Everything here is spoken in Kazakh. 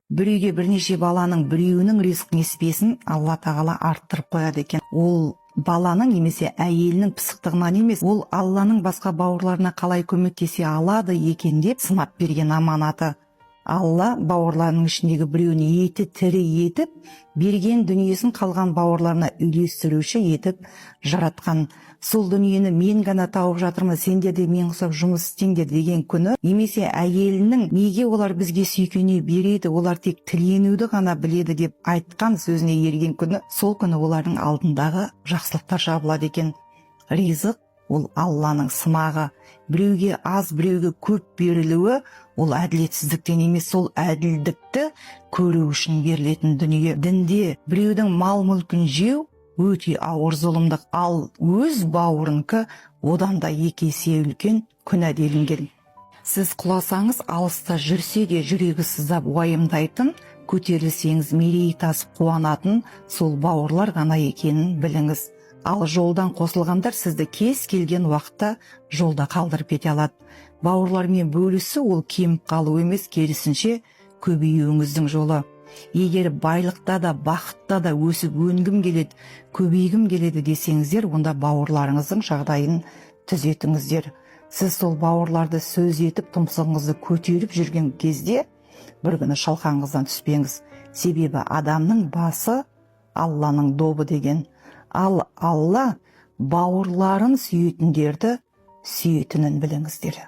бір үйге бірнеше баланың біреуінің ризық несібесін Алла тағала арттырып қояды екен. Ол баланың немесе әйелінің пысықтығынан емес, ол Алланың басқа бауырларына қалай көмектесе алады екен деп сынап берген аманаты. Алла бауырларының ішіндегі біреуін еті тірі етіп, берген дүниесін қалған бауырларына үйлестіруші етіп жаратқан. Сол дүниені мен ғана тауып жатырмын, сендер де мен ұқсап жұмыс істеңдер деген күні, немесе әйелінің неге олар бізге сүйкене береді, олар тек тіленуді ғана біледі деп айтқан сөзіне ерген күні, сол күні олардың алдындағы жақсылықтар жабылады екен. Ризық ол Алланың сынағы. Біреуге аз, біреуге көп берілуі ол әділетсіздіктен емес, сол әділдікті көру үшін берілетін дүние. Дінде біреудің мал мүлкін жеу өте ауыр зұлымдық, ал өз бауырынкі одан да 2 есе үлкен күнә делінген. Сіз құласаңыз, алыста жүрсе де жүрегі сыздап уайымдайтын, көтерілсеңіз мерейі тасып қуанатын сол бауырлар ғана екенін біліңіз. Ал жолдан қосылғандар сізді кез келген уақытта жолда қалдырып кете алады. Бауырлармен бөлісу ол кеміп қалу емес, керісінше көбеюіңіздің жолы. Егер байлықта да, бақытта да өсіп өнгім келеді, көбейгім келеді десеңіздер, онда бауырларыңыздың жағдайын түзетіңіздер. Сіз сол бауырларды сөз етіп, тұмсығыңызды көтеріп жүрген кезде бір күні шалқаңыздан түспеңіз. Себебі адамның басы Алланың добы деген. Ал Алла бауырларын сүйетіндерді сүйетінін біліңіздер.